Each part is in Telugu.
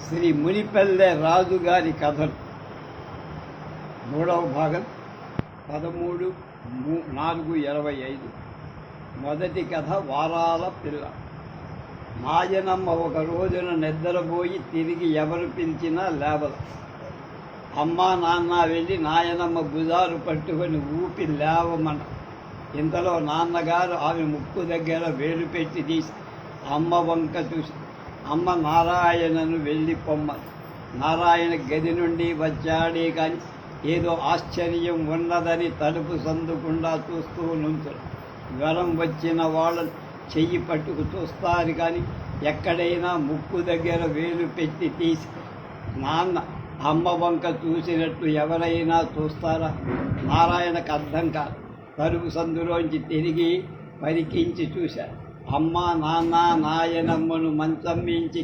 శ్రీ మునిపల్లె రాజుగారి కథలు 3వ భాగం 13/4/25. మొదటి కథ వారాల పిల్ల. నాయనమ్మ ఒక రోజున నిద్రపోయి తిరిగి ఎవరు పిలిచినా లేవదు. అమ్మ నాన్న వెళ్ళి నాయనమ్మ భుజాలు పట్టుకొని ఊపి లేవమన్న. ఇంతలో నాన్నగారు ఆమె ముక్కు దగ్గర వేలు పెట్టి తీసి అమ్మ వంక చూసి, అమ్మ నారాయణను వెళ్ళి పొమ్మని. నారాయణ గది నుండి వచ్చాడే కానీ ఏదో ఆశ్చర్యం ఉన్నదని తలుపు సందుకుండా చూస్తూ నుంచురు. జ్వరం వచ్చిన వాళ్ళని చెయ్యి పట్టుకు చూస్తారు కానీ ఎక్కడైనా ముక్కు దగ్గర వేలు పెట్టి తీసి నాన్న అమ్మ వంక చూసినట్టు ఎవరైనా చూస్తారా? నారాయణకు అర్థం కాదు. తలుపు సందులోంచి తిరిగి పరికించి చూశారు. అమ్మ నాన్న నాయనమ్మను మంచం మించి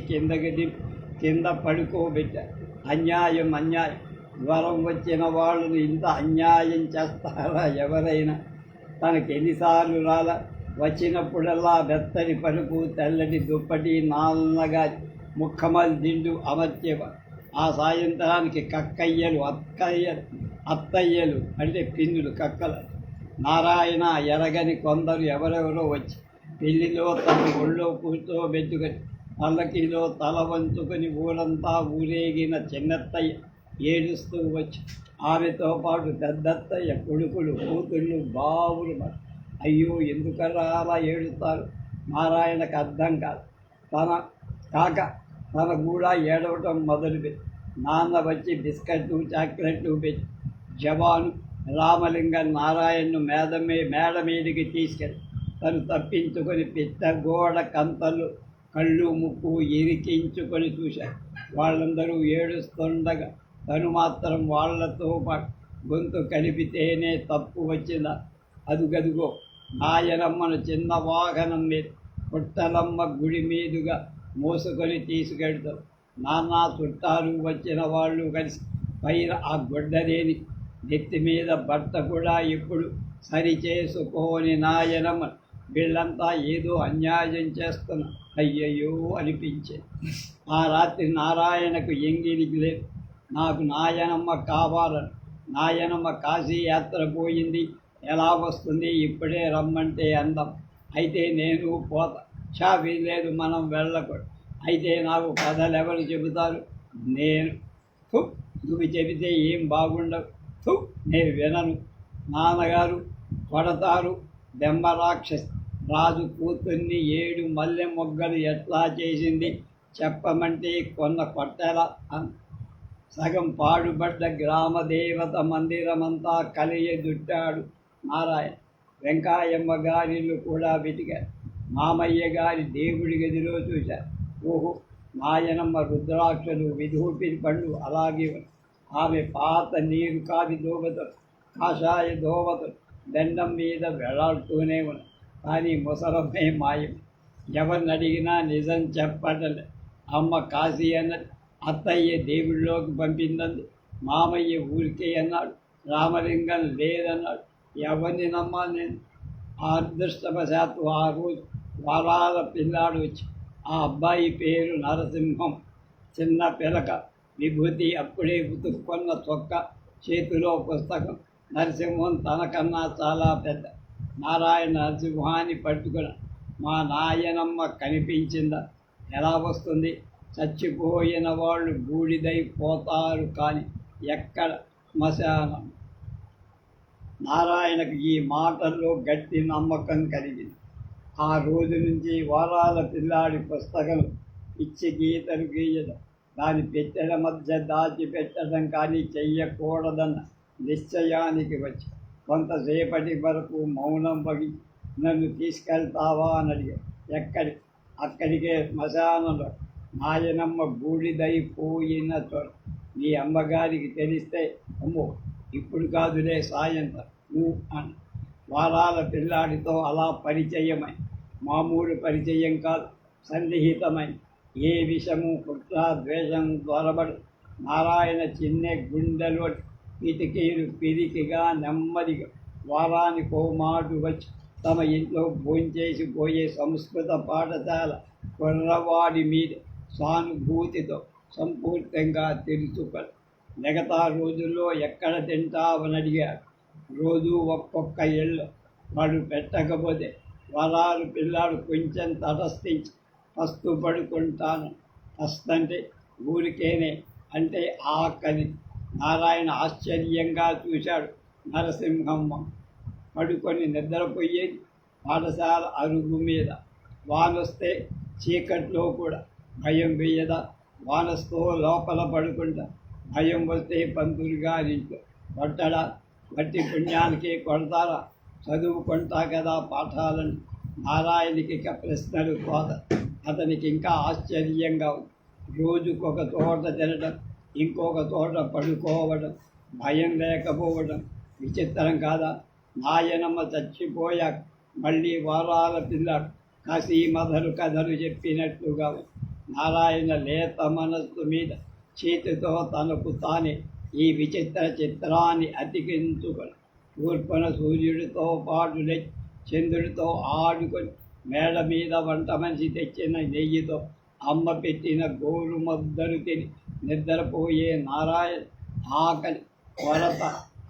కింద పడుకోబెట్టారు. అన్యాయం అన్యాయం. జ్వరం వచ్చిన వాళ్ళను ఇంత అన్యాయం చేస్తారా ఎవరైనా? తనకి ఎన్నిసార్లు రాలా? వచ్చినప్పుడల్లా బెత్తని పరుపు, తెల్లటి దుప్పటి, నాన్నగారి ముక్కమల్ దిండు అమర్చేవారు. ఆ సాయంత్రానికి కక్కయ్యలు అత్తయ్యలు అంటే పిన్నులు కక్కలు. నారాయణ ఎరగని కొందరు ఎవరెవరో వచ్చి పెళ్లిలో తన ఒళ్ళో కూర్చోబెట్టుకొని పల్లకీలో తల వంచుకొని ఊరంతా ఊరేగిన చిన్నత్తయ్య ఏడుస్తూ వచ్చి ఆమెతో పాటు పెద్దత్తయ్య కొడుకులు, కూతుళ్ళు, బావులు. అయ్యో ఎందుకలా అలా ఏడుస్తారు? నారాయణకు అర్థం కాదు. తన కూడా ఏడవటం మొదలుపెట్టి నాన్న వచ్చి బిస్కెట్లు చాక్లెట్లు పెట్టి జవాను రామలింగం నారాయణను మేడ మీదికి తీసుకెళ్ళి తను తప్పించుకొని పిట్టగోడ కంతలు కళ్ళు ముక్కు ఇరికించుకొని చూశారు. వాళ్ళందరూ ఏడుస్తుండగా తను మాత్రం వాళ్లతో పాటు గొంతు కలిపితేనే తప్పు వచ్చిందా? అదుగదుగో నాయనమ్మను చిన్న వాహనం మీద పుట్టలమ్మ గుడి మీదుగా మోసుకొని తీసుకెళ్తారు. నాన్న చుట్టాలు వచ్చిన వాళ్ళు కలిసి పైన ఆ గొడ్డలేని నెత్తి మీద బట్ట కూడా ఇప్పుడు సరిచేసుకోని నాయనమ్మ వీళ్ళంతా ఏదో అన్యాయం చేస్తున్నా అయ్యయ్యో అనిపించేది. ఆ రాత్రి నారాయణకు ఎంగిలికి లేదు. నాకు నాయనమ్మ కావాలని. నాయనమ్మ కాశీ యాత్ర పోయింది, ఎలా వస్తుంది? ఇప్పుడే రమ్మంటే అందం. అయితే నేను పోతా. వీలేదు, మనం వెళ్ళకూడదు. అయితే నాకు కథలు ఎవరు చెబుతారు? నేను నువ్వు చెబితే ఏం బాగుండవు. నేను వినను. నాన్నగారు కొడతారు. దెమ్మరాక్షసి రాజు కూతుర్ని 7 మల్లె మొగ్గలు ఎట్లా చేసింది చెప్పమంటే కొన్న కొట్టెలా సగం పాడుబడ్డ గ్రామదేవత మందిరమంతా కలియదుట్టాడు నారాయణ. వెంకాయమ్మ గారిలు కూడా వెతికారు. మామయ్య గారి దేవుడి గదిలో చూశారు. ఓహో, నాయనమ్మ రుద్రాక్షలు, విధూపి పళ్ళు అలాగే. ఆమె పాత నీరు కాది దోవతలు, కాషాయ దోవతలు దండం మీద వేలాడుతూనే ఉన్నాయి. కానీ ముసలమ్మే మాయం. ఎవరిని అడిగినా నిజం చెప్పటలే. అమ్మ కాశీ అన్నది, అత్తయ్య దేవుడిలోకి పంపిందంది, మామయ్య ఊరికే అన్నాడు, రామలింగం లేదన్నాడు. ఎవరిని నమ్మాలి నేను? ఆ అదృష్టవశాత్తు ఆ రోజు వారాల పిల్లాడు వచ్చి, ఆ అబ్బాయి పేరు నరసింహం. చిన్న పిలక, విభూతి, అప్పుడే ఉతుక్కున్న చొక్క, చేతిలో పుస్తకం. నరసింహం తనకన్నా చాలా పెద్ద. నారాయణ నరసింహాన్ని పట్టుకుని, మా నాయనమ్మ కనిపించిందా? ఎలా వస్తుంది? చచ్చిపోయిన వాళ్ళు బూడిదైపోతారు కానీ ఎక్కడ శ్మశానం? నారాయణకు ఈ మాటల్లో గట్టి నమ్మకం కలిగింది. ఆ రోజు నుంచి వారాల పిల్లాడి పుస్తకం ఇచ్చి గీతలు గీయడం, దాని పెట్టెల మధ్య దాచిపెట్టడం కానీ చెయ్యకూడదన్న నిశ్చయానికి వచ్చి కొంతసేపటి వరకు మౌనం వగి నన్ను తీసుకెళ్తావా అని అడిగాడు. అక్కడికే శ్మశానంలో. నాయనమ్మ బూడిదైపోయిన చోట. నీ అమ్మగారికి తెలిస్తే అమ్మో ఇప్పుడు కాదులే సాయంత్రం అని. వారాల పిల్లాడితో అలా పరిచయమై, మామూలు పరిచయం కాదు, సన్నిహితమై, ఏ విషము కుట్ర ద్వేషం త్వరబడు. నారాయణ చిన్న గుండెలో కిటికీలు పిరికిగా నెమ్మదిగా వారానికో మాటు వచ్చి తమ ఇంట్లో భోంచేసి పోయే సంస్కృత పాఠశాల కుర్రవాడి మీద సానుభూతితో సంపూర్తంగా తెలుసుకొని మిగతా రోజుల్లో ఎక్కడ తింటావని అడిగాడు. రోజు ఒక్కొక్క ఇళ్ళు వాడు పెట్టకపోతే వరాలు పిల్లాడు కొంచెం తటస్థించి పస్తు పడుకుంటాను వస్తంటే ఊరికేనే అంటే ఆకలి. నారాయణ ఆశ్చర్యంగా చూశాడు. నరసింహమ్మ పడుకొని నిద్రపోయేది పాఠశాల అరుగు మీద. వానొస్తే చీకట్లో కూడా భయం వేయదా? వానస్తో లోపల పడుకుంటా భయం వస్తే పంతులు గారింట్లో కొట్టడా? వట్టి పుణ్యానికి కొడతారా? చదువుకుంటా కదా పాఠాలను. నారాయణకి ఇక ప్రశ్నలు కోత. అతనికి ఇంకా ఆశ్చర్యంగా ఉంది. రోజుకొక తోట తినడం, ఇంకొక తోట పడుకోవడం, భయం లేకపోవడం విచిత్రం కాదా? నాయనమ్మ చచ్చిపోయాక మళ్ళీ వారాల పిల్లాడు కసీమధలు కథలు చెప్పినట్లుగా నారాయణ లేత మనస్సు మీద చేతితో తనకు తానే ఈ విచిత్ర చిత్రాన్ని అతికించుకొని తూర్పున సూర్యుడితో పాటు లేచి చంద్రుడితో ఆడుకొని మేడ మీద వంట మనిషి తెచ్చిన నెయ్యితో అమ్మ పెట్టిన గోరు ముద్దలు తిని నిద్రపోయే నారాయణ ఆకలి కొరత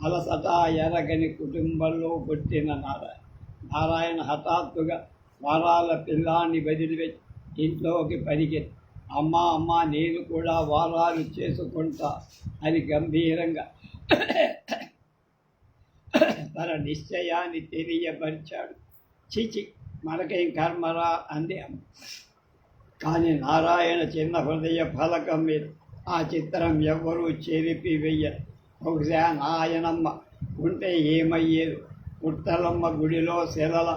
అలసట ఎరగని కుటుంబంలో పుట్టిన నారాయణ హఠాత్తుగా వారాల పిల్లాన్ని వదిలిపెట్టి ఇంట్లోకి పరిగెత్తి అమ్మ నేను కూడా వారాలు చేసుకుంటా అని గంభీరంగా తన నిశ్చయాన్ని తెలియపరిచాడు. చిచి మనకేం కర్మరా అంది అమ్మ. కానీ నారాయణ చిన్న హృదయ ఫలకం మీద ఆ చిత్రం ఎవ్వరూ చెరిపి వెయ్యరు. బహుశా నాయనమ్మ ఉంటే ఏమయ్యేది? పుట్టలమ్మ గుడిలో శిలల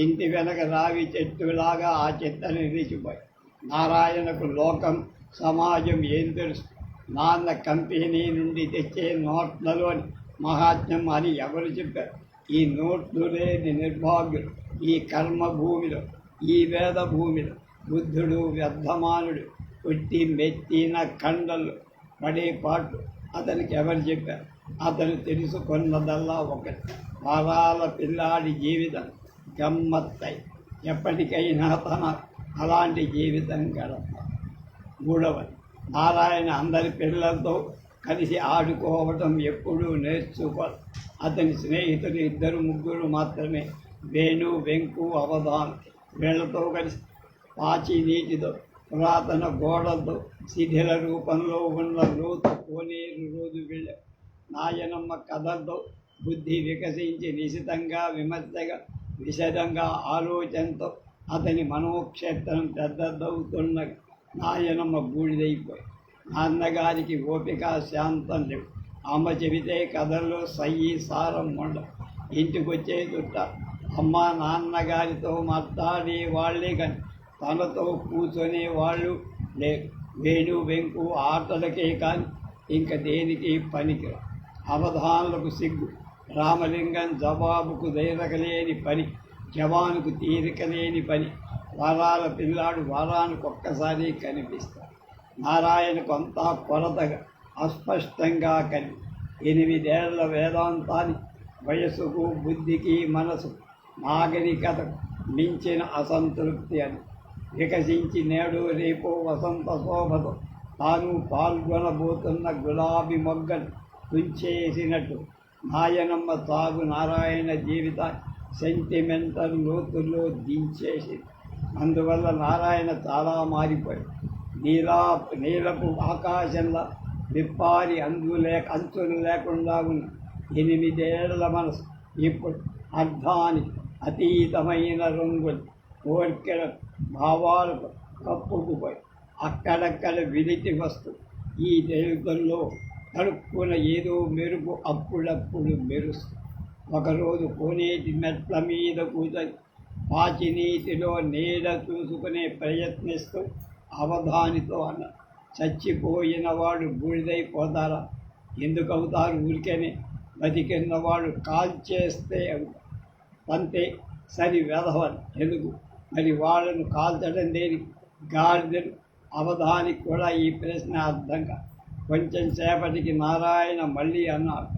ఇంటి వెనక రావి చెట్టులాగా ఆ చిత్రం నిలిచిపోయి నారాయణకు లోకం సమాజం ఏం తెలుసు? నాన్న కంపెనీ నుండి తెచ్చే నోట్లలోని మహాత్మ్యం అని ఎవరు చెప్పారు? ఈ నోట్లు లేని నిర్భాగ్యులు ఈ కర్మభూమిలో, ఈ వేద భూమిలో బుద్ధుడు వ్యర్థమానుడు పుట్టి మెత్తిన కండలు పడే పాటు అతనికి ఎవరు చెప్పారు? అతను తెలుసుకున్నదల్లా ఒకటి, వారాల పిల్లాడి జీవితం గమ్మత్తై ఎప్పటికైనా తన అలాంటి జీవితం గడపాలి. మూడవది, నారాయణ అందరి పిల్లలతో కలిసి ఆడుకోవటం ఎప్పుడూ నేర్చుకోవాలి. అతని స్నేహితులు 2-3 మాత్రమే, వేణు, వెంకు, అవధాన్. వీళ్లతో కలిసి పాచి నీటితో, పురాతన గోడలతో, శిథిల రూపంలో ఉన్న లోతు కోనేరు రోజు వెళ్ళే నాయనమ్మ కథలతో బుద్ధి వికసించి నిశితంగా విమర్శగా విశదంగా ఆలోచనతో అతని మనోక్షేత్రం పెద్దదవుతున్న నాయనమ్మ బూడిదైపోయి నాన్నగారికి ఓపిక శాంతం లేవు. అమ్మ చెబితే కథల్లో సయ్యి సారం ఉండవు. ఇంటికొచ్చే చుట్ట అమ్మ నాన్నగారితో మాట్లాడే వాళ్ళే కానీ తనతో కూర్చొనే వాళ్ళు లేరు. వేణు వెంకు ఆటలకే కానీ ఇంక దేనికి పనికిరా. అవధానులకు సిగ్గు, రామలింగం జవాబుకు ధైర్యలేని పని, జవానుకు తీరికలేని పని. వారాల పిల్లాడు వారానికి ఒక్కసారి కనిపిస్తాడు. నారాయణకు అంతా కొరతగా అస్పష్టంగా కలిగి 8 ఏళ్ల వేదాంతాన్ని వయస్సుకు బుద్ధికి మనసు నాగరికతకు మించిన అసంతృప్తి అని వికసించి నేడు రేపు వసంత శోభతో తాను పాల్గొనబోతున్న గులాబీ మొగ్గను తుంచేసినట్టు నాయనమ్మ సాగు నారాయణ జీవితాన్ని సెంటిమెంటల్ లోతుల్లో దించేసింది. అందువల్ల నారాయణ చాలా మారిపోయాడు. నీలపు ఆకాశంలో విప్పారి అంచులు లేకుండా ఉన్న 8 ఏళ్ల మనసు ఇప్పుడు అర్థానికి అతీతమైన రంగులు, కోర్కెల భావాలకు కప్పుకుపోయి అక్కడక్కడ విడిచి వస్తూ ఈ తెలుగుల్లో తడుక్కున ఏదో మెరుపు అప్పుడప్పుడు మెరుస్తూ ఒకరోజు కోనేటి మెట్ల మీద కూర్చొని పాచి నీటిలో నీడ చూసుకునే ప్రయత్నిస్తూ అవధానితో అన్న, చచ్చిపోయిన వాడు బూడిదైపోతారా? ఎందుకు అవుతారు? ఊరికేనే బతికిన్నవాడు కాల్చేస్తే అవుతారు. అంతే సరి వెధవని ఎందుకు మరి వాళ్ళను కాల్చడం దేనికి? గాడిదలు. అవధానికి కూడా ఈ ప్రశ్న అర్థం కాదు. కొంచెం సేపటికి నారాయణ మళ్ళీ అన్నాడు,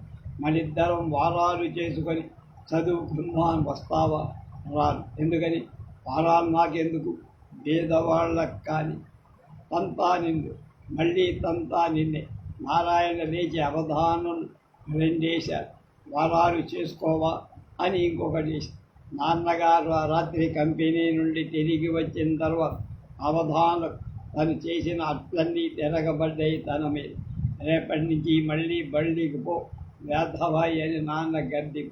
మనిద్దరం వారాలు చేసుకొని చదువుకుందాం, వస్తావా? రాను. ఎందుకని? వారాలు నాకెందుకు? పేదవాళ్ళకు కానీ పంతా నిండు మళ్ళీ తంతా నిన్నే. నారాయణ లేచి అవధానం రెండేశారు. వరాలు చేసుకోవా అని ఇంకొకటి. నాన్నగారు ఆ రాత్రి కంపెనీ నుండి తిరిగి వచ్చిన తర్వాత అవధానం తను చేసిన అట్లన్నీ తిరగబడ్డాయి తన మీద. రేపటి నుంచి మళ్ళీ బళ్ళికి పో వేధవాయి అని నాన్న గద్ది.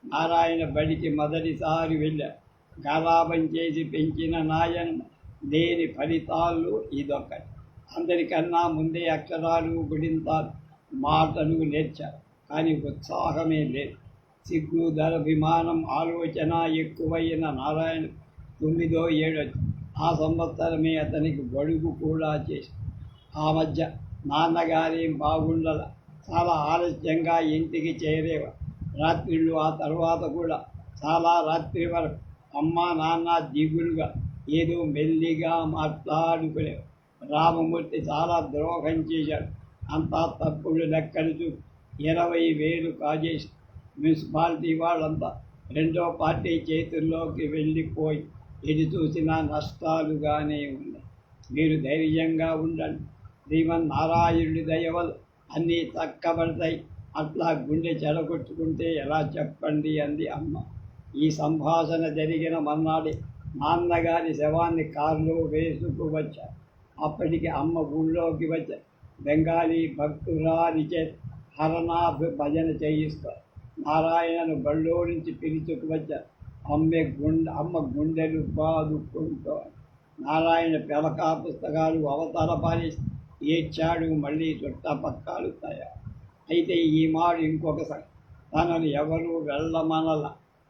నారాయణ బడికి మొదటిసారి వెళ్ళారు. గారాబం చేసి పెంచిన నాయన లేని ఫలితాలు ఇదొక్కటి. అందరికన్నా ముందే అక్షరాలు గుడింతాలు మాటలు నేర్చారు. కానీ ఉత్సాహమే లేదు. సిగ్గు దరభిమానం ఆలోచన ఎక్కువైన నారాయణ 9వ ఏడు ఆ సంవత్సరమే అతనికి గడుగు కూడా చేసి. ఆ మధ్య నాన్నగారేం బాగుండాల. చాలా ఆలస్యంగా ఇంటికి చేరేవారు. రాత్రిళ్ళు ఆ తర్వాత కూడా చాలా రాత్రి వరకు అమ్మ నాన్న దిగులుగా ఏదో మెల్లిగా మాట్లాడుకునేవారు. రామమూర్తి చాలా ద్రోహం చేశాడు. అంతా తప్పుడు లెక్కలు చూసి 20,000 కాజేసి మున్సిపాలిటీ వాళ్ళంతా రెండో పార్టీ చేతుల్లోకి వెళ్ళిపోయి ఇది చూసినా నష్టాలుగానే ఉన్నాయి. మీరు ధైర్యంగా ఉండండి. శ్రీమన్నారాయణుడి దయ వల్ల అన్నీ చక్కబడతాయి. అట్లా గుండె చెడగొట్టుకుంటే ఎలా చెప్పండి అంది అమ్మ. ఈ సంభాషణ జరిగిన మర్నాడే నాన్నగారి శవాన్ని కారులో వేసుకు వచ్చారు. అప్పటికి అమ్మ ఊళ్ళోకి వచ్చారు. బెంగాలీ భక్తురాలి చే హరనాథ్ భజన చేయిస్తారు. నారాయణను బళ్ళో నుంచి పిలుచుకు వచ్చారు. అమ్మ గుండెలు బాదుకుంటూ నారాయణ పిలకా పుస్తకాలు అవతల పారేసి ఏడ్చాడు. మళ్ళీ చుట్టపక్కలు తయారు. అయితే ఈ మాట ఇంకొకసారి తనను ఎవరూ వెళ్ళమనల.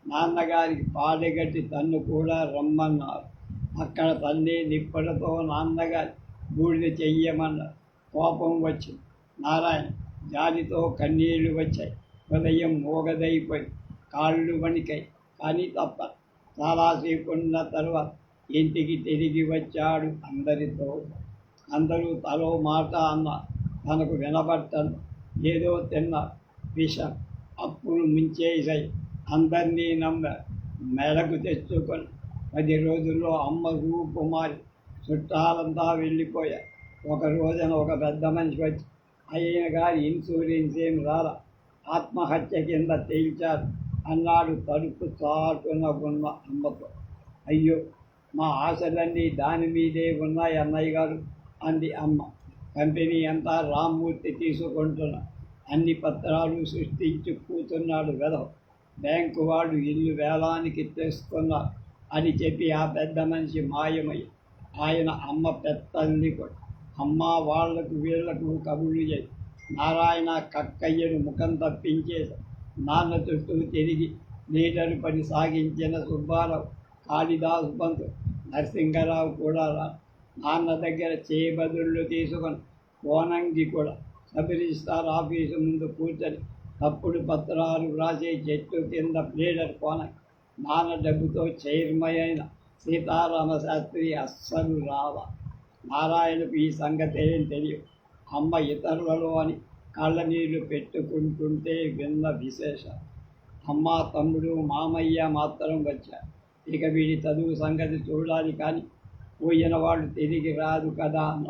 నాన్నగారికి పాడగట్టి తన్ను కూడా రమ్మన్నారు. అక్కడ తల్లి నిప్పటితో నాన్నగారి బూడిద చెయ్యమన్నారు. కోపం వచ్చింది. నారాయణ జాలితో కన్నీళ్లు వచ్చాయి. హృదయం మోగదైపోయి కాళ్ళు వణికాయి. కానీ తప్ప చాలాసేపు ఉన్న తర్వాత ఇంటికి తిరిగి వచ్చాడు. అందరూ తలో మాట అన్నారు. తనకు వినబట్టను. ఏదో తిన్నారు. విషం అప్పులు ముంచేసాయి. అందరినీ నమ్మారు. మెడకు తెచ్చుకొని 10 రోజుల్లో అమ్మ రూపు మారి చుట్టాలంతా వెళ్ళిపోయారు. ఒక రోజున ఒక పెద్ద మనిషి వచ్చి ఆయన గారి ఇన్సూరెన్స్ ఏం రాలా, ఆత్మహత్య కింద తేల్చారు అన్నాడు తలుపు చాటున ఉన్న అమ్మతో. అయ్యో, మా ఆశలన్నీ దాని మీదే ఉన్నాయి అన్నయ్య గారు అంది అమ్మ. కంపెనీ అంతా రామ్మూర్తి తీసుకుంటున్నా. అన్ని పత్రాలు సృష్టించి కూతున్నాడు వెధవ. బ్యాంకు వాడు ఇల్లు వేలానికి తెస్తున్నారు అని చెప్పి ఆ పెద్ద మనిషి మాయమయ్యి ఆయన అమ్మ పెత్తల్ని కూడా అమ్మ వాళ్లకు వీళ్లకు కబుర్లు చేసి నారాయణ కక్కయ్యను ముఖం తప్పించేసి నాన్న చుట్టూ తిరిగి లీడరు పని సాగించిన సుబ్బారావు, కాళిదాసు పంతు, నరసింగరావు కూడా నాన్న దగ్గర చేబదుళ్ళు తీసుకొని కోనంగి కూడా సబ్ రిజిస్టార్ ఆఫీసు ముందు కూర్చొని తప్పుడు పత్రాలు వ్రాసే చెట్టు కింద లీడర్ కోనంగి. నాన్న డబ్బుతో చైర్మన్ అయిన సీతారామ శాస్త్రి అస్సలు రావా. నారాయణకు ఈ సంగతి ఏం తెలియదు. అమ్మ ఇతరులలో అని కళ్ళ నీళ్లు పెట్టుకుంటుంటే విన్న విశేషం. అమ్మ, తమ్ముడు, మామయ్య మాత్రం వచ్చారు. ఇక వీడి చదువు సంగతి చూడాలి కానీ పోయిన వాళ్ళు తిరిగి రాదు కదా అన్న.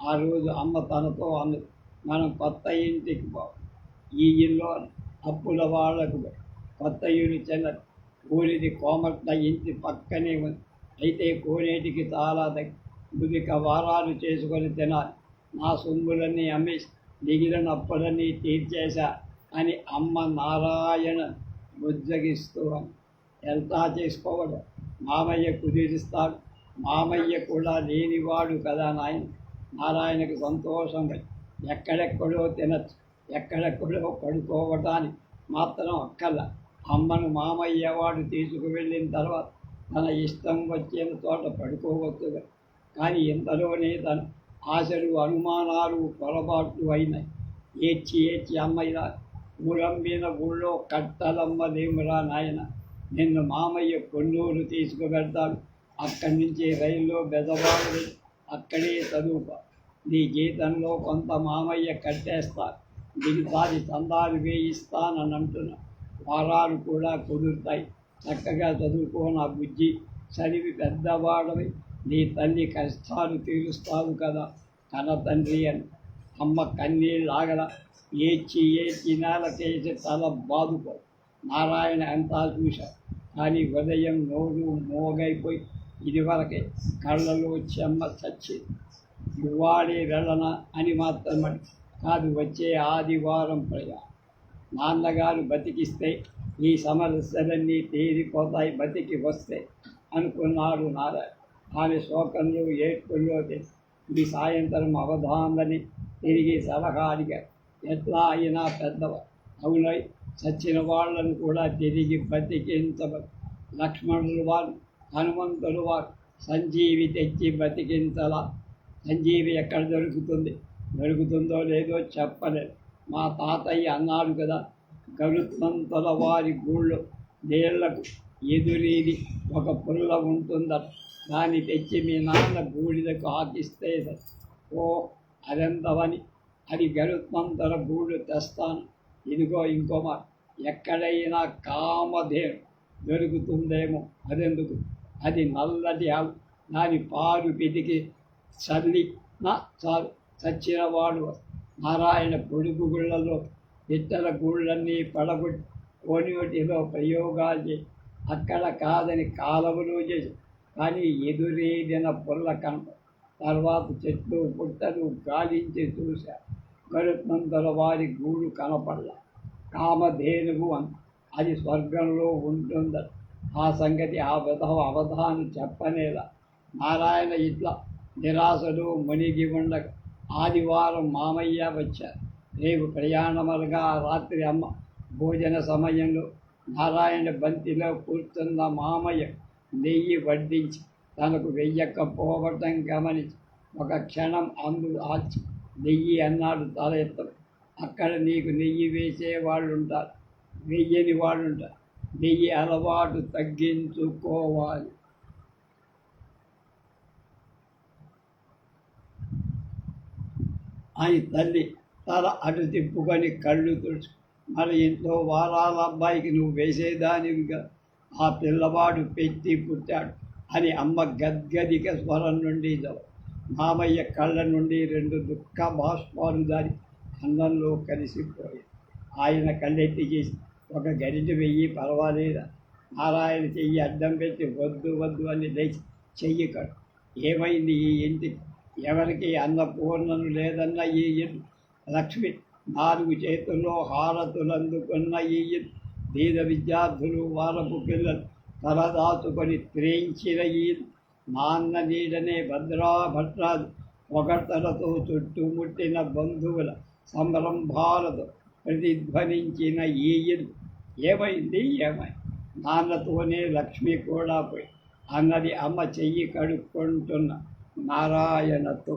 ఆ రోజు అమ్మ తనతో అన్నది, మనం కొత్త ఇంటికి పోవాలి. ఈ ఇల్లు అప్పుల వాళ్లకు కొత్త ఇల్లు చెందదు. ఊరిది కోమట్ల ఇంటి పక్కనే ఉంది. అయితే కోనేటికి చాలా దగ్గర. ముదిక వారాలు చేసుకొని తినాలి. నా సొమ్ములన్నీ అమ్మేసి మిగిలిన అప్పులన్నీ తీర్చేశా అని అమ్మ నారాయణ బుజ్జగిస్తూ ఎంత చేసుకోవడం. మామయ్య కుదిరిస్తాడు. మామయ్య కూడా లేనివాడు కదా నాయన. నారాయణకు సంతోషం. ఎక్కడెక్కడో తినచ్చు, ఎక్కడెక్కడో పడుకోవటానికి మాత్రం అక్కర్ల. అమ్మను మామయ్య వాడు తీసుకువెళ్ళిన తర్వాత తన ఇష్టం వచ్చిన చోట పడుకోవచ్చుగా. కానీ ఇంతలోనే తన ఆశలు, అనుమానాలు, పొరపాట్లు అయినాయి. ఏడ్చి అమ్మయ్య ఊరమ్మిన ఊళ్ళో కట్టలమ్మదేమురా నాయన. నిన్ను మామయ్య కొన్నూరు తీసుకువెళ్తాడు. అక్కడి నుంచి రైల్లో బెదవాడు అక్కడే చదువుకో. నీ జీతంలో కొంత మామయ్య కట్టేస్తారు. మిగతాది చందాలు వేయిస్తానని అంటున్నా. వారాలు కూడా కుదురుతాయి. చక్కగా చదువుకో నా బుజ్జి. చదివి పెద్దవాడవి. నీ తల్లి కష్టాలు తీరుస్తావు కదా. కన్న తండ్రి అని. అమ్మ కన్నీళ్ళాగల ఏడ్చి ఏడ్చి నేలకేసి తల బాదుకో. నారాయణ అంతా చూశాడు. కానీ ఉదయం నోరు మోగైపోయి ఇదివరకే కళ్ళలో చెమ్మ చచ్చి ఇవాళే వెళ్ళనా అని మాత్రమే కాదు, వచ్చే ఆదివారం ప్రయాణం. నాన్నగారు బతికిస్తే ఈ సమస్యలన్నీ తీరిపోతాయి, బతికి వస్తే అనుకున్నాడు నారాయణ. ఆమె శోకంలో ఏడ్పుల్లో ఈ సాయంత్రం అవధానని తిరిగి సలహా అడిగారు. ఎట్లా అయినా పెద్దవ అవునై చచ్చిన వాళ్ళను కూడా తిరిగి బతికించవచ్చు. లక్ష్మణులు వారు, హనుమంతులు వారు సంజీవి తెచ్చి బతికించలా. సంజీవి ఎక్కడ దొరుకుతుందో లేదో చెప్పలేదు. మా తాతయ్య అన్నాడు కదా, గరుత్మంతుల వారి గూళ్ళు నీళ్లకు ఎదురీది ఒక పుల్ల ఉంటుందట, దాన్ని తెచ్చి మీ నాన్న బూడిదకు ఆకిస్తే ఓ అదెంతవని. అది గరుత్మంతుల గూళ్ళు తెస్తాను. ఇదిగో ఇంకో మాట, ఎక్కడైనా కామధేను దొరుకుతుందేమో, అదెందుకు, అది నల్లటి ఆవు, దాని పాలు పితికి చల్లినా చాలు చచ్చినవాడు. నారాయణ పొడుగు గుళ్ళలో ఇతర గూళ్ళన్నీ పడగొట్టి కోనిటిలో ప్రయోగాలు చేసి అక్కడ కాదని కాలములు చేసి కానీ ఎదురేదిన పుల్ల కనప. తర్వాత చెట్లు పుట్టలు గాలించి చూశారు. గరుత్మంతుల వారి గూడు కనపడల. కామధేనువు అది స్వర్గంలో ఉంటుందట. ఆ సంగతి ఆ విధవ అవధానం చెప్పనేలా. నారాయణ ఇట్లా నిరాశలో మునిగి ఉండగా ఆదివారం మామయ్య వచ్చారు. రేపు ప్రయాణమనగా రాత్రి అమ్మ భోజన సమయంలో నారాయణ బంతిలో కూర్చున్న మామయ్య నెయ్యి వడ్డించి తనకు వెయ్యకపోవటం గమనించి ఒక క్షణం ఆచి నెయ్యి అన్నాడు తల ఎత్తడు. అక్కడ నీకు నెయ్యి వేసేవాళ్ళు ఉంటారు, వెయ్యని వాళ్ళు ఉంటారు. నెయ్యి అలవాటు తగ్గించుకోవాలి. అని తల్లి తల అటు తిప్పుకొని కళ్ళు తుడుచు. మరి ఇంట్లో వారాల అబ్బాయికి నువ్వు వేసేదానివిగా, ఆ పిల్లవాడు పెట్టి పుట్టాడు అని అమ్మ గద్గదిక స్వరం నుండి మామయ్య కళ్ళ నుండి 2 దుఃఖ బాష్పాలు దాని అన్నంలో కలిసిపోయాయి. ఆయన కళ్ళెత్తి చేసి ఒక గరిటె వెయ్యి పర్వాలేదా. నారాయణ చెయ్యి అడ్డం పెట్టి వద్దు వద్దు అని లేచి చెయ్యి కడు. ఏమైంది ఈ ఇంటికి, ఎవరికి అన్నపూర్ణను లేదన్న ఈ ఇల్లు, లక్ష్మి 4 చేతుల్లో హారతులందుకున్న ఈ ఇల్లు, బీద విద్యార్థులు వారపు పిల్లలు తలదాచుకొని త్రేయించిన ఈ నాన్న నీడనే భద్రాభట్రాలు పొగడ్తలతో చుట్టుముట్టిన బంధువుల సంరంభాలతో ప్రతిధ్వనించిన ఈ ఇల్లు. ఏమైంది నాన్నతోనే లక్ష్మి కూడా పోయి అన్నది అమ్మ చెయ్యి కడుక్కుంటున్న నారాయణతో.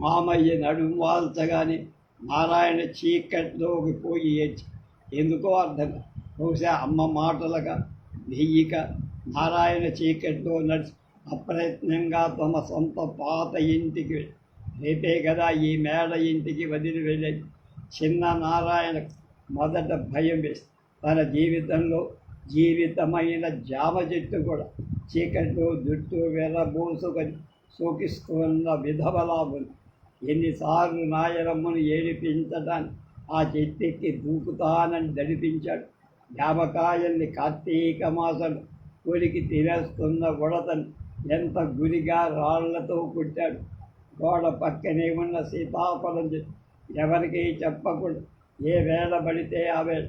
మామయ్య నడుము వాల్చగానే నారాయణ చీకట్లోకి పోయి ఏడ్చి ఎందుకో అర్థం బహుశా అమ్మ మాటలుగా నెయ్యిక నారాయణ చీకట్లో నడిచి అప్రయత్నంగా తమ సొంత పాత ఇంటికి రేపే కదా ఈ మేడ ఇంటికి వదిలి వెళ్ళేది. చిన్న నారాయణ మొదట భయం వేసి తన జీవితంలో జీవితమైన జామ చెట్టు కూడా చీకట్లో జుట్టు వెరబోసుకొని సోకిస్తున్న విధవలాభులు. ఎన్నిసార్లు నాయనమ్మను ఏడిపించటాన్ని ఆ చెట్టెక్కి దూకుతానని దడిపించాడు. జామకాయల్ని కార్తీక మాసంలో కొరికి తినేస్తున్న ఉడతను ఎంత గురిగా రాళ్లతో కొట్టాడు. గోడ పక్కనే ఉన్న సీతాఫలం చెట్టు ఎవరికీ చెప్పకుండా ఏ వేళ పడితే ఆ వేళ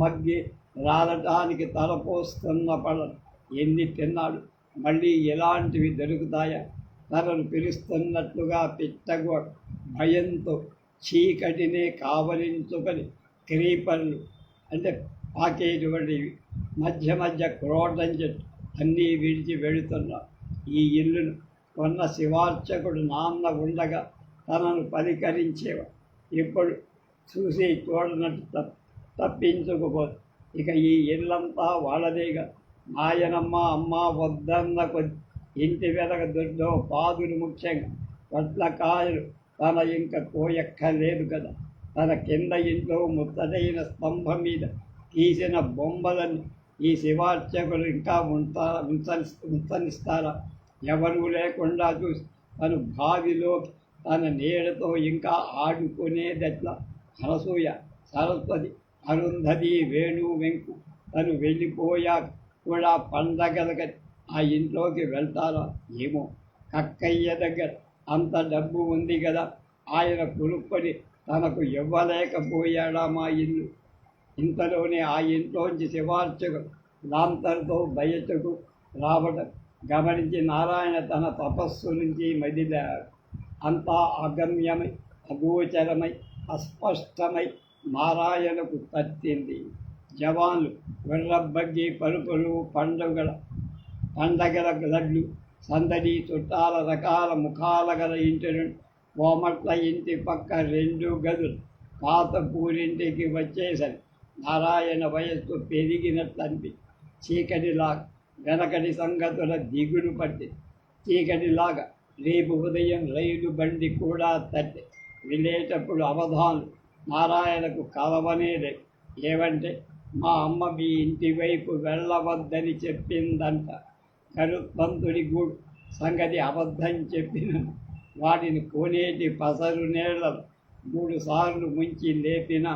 మగ్గి రాలటానికి తలపోస్తున్న పళ్ళను ఎన్ని తిన్నాడు. మళ్ళీ ఇలాంటివి దొరుకుతాయా. తనను పిలుస్తున్నట్లుగా పిట్టగోడ భయంతో చీకటినే కావలించుకొని క్రీపర్లు అంటే పాకేటువంటివి మధ్య మధ్య క్రోటం చెట్టు అన్నీ విడిచి వెళుతున్నా. ఈ ఇల్లును కొన్న శివార్చకుడు నాన్న ఉండగా తనను పలికరించేవాడు. ఇప్పుడు చూసి చూడనట్టు తప్పించుకుపోదు. ఇక ఈ ఇల్లంతా వాళ్ళదేగా. నాయనమ్మ అమ్మ వద్దన్న కొద్ది ఇంటి వెనక దొడ్లో పాదులు ముఖ్యంగా వడ్లకాయలు తన ఇంక కోయక్కర్లేదు కదా. తన కింద ఇంట్లో ముత్తడైన స్తంభం మీద తీసిన బొమ్మలను ఈ శివార్చకులు ఇంకా ఉంచనిస్తారా? ఎవరూ లేకుండా చూసి తను బావిలో తన నీడతో ఇంకా ఆడుకునేదెట్లా? అనసూయ, సరస్వతి, అరుంధతి, వేణు, వెంకు తను వెళ్ళిపోయాక కూడా పండగలకి ఆ ఇంట్లోకి వెళ్తారా? ఏమో. కక్కయ్య దగ్గర అంత డబ్బు ఉంది కదా, ఆయన కొనుక్కొని తనకు ఇవ్వలేకపోయాడా మా ఇల్లు? ఇంతలోనే ఆ ఇంట్లోంచి శివార్చకుడు లాంతర్తో బయటకు రావడం గమనించి నారాయణ తన తపస్సు నుంచి మదిలాడు. అంతా అగమ్యమై, అగోచరమై, అస్పష్టమై నారాయణకు తట్టింది. జవాన్లు, గుర్రబగ్గి పరుపులు, పండగల లడ్లు, సందడి, చుట్టాల రకాల ముఖాల గల ఇంటి నుండి కోమట్ల ఇంటి పక్క 2 గదులు పాత పూరింటికి వచ్చేసరి నారాయణ వయస్సు పెరిగినట్లు అనిపి చీకటిలాగా వెనకటి సంగతుల దిగులు పట్టి చీకటిలాగా రేపు ఉదయం రైలు బండి కూడా తట్టి వెళ్ళేటప్పుడు అవధానులు నారాయణకు కలవనేలే. ఏమంటే, మా అమ్మ మీ ఇంటి వైపు వెళ్ళవద్దని చెప్పిందంట. గరుత్మంతుడి గూడు సంగతి అబద్ధం చెప్పిన వాటిని కోనేటి పసరు నీళ్లలో 3 సార్లు ముంచి లేపినా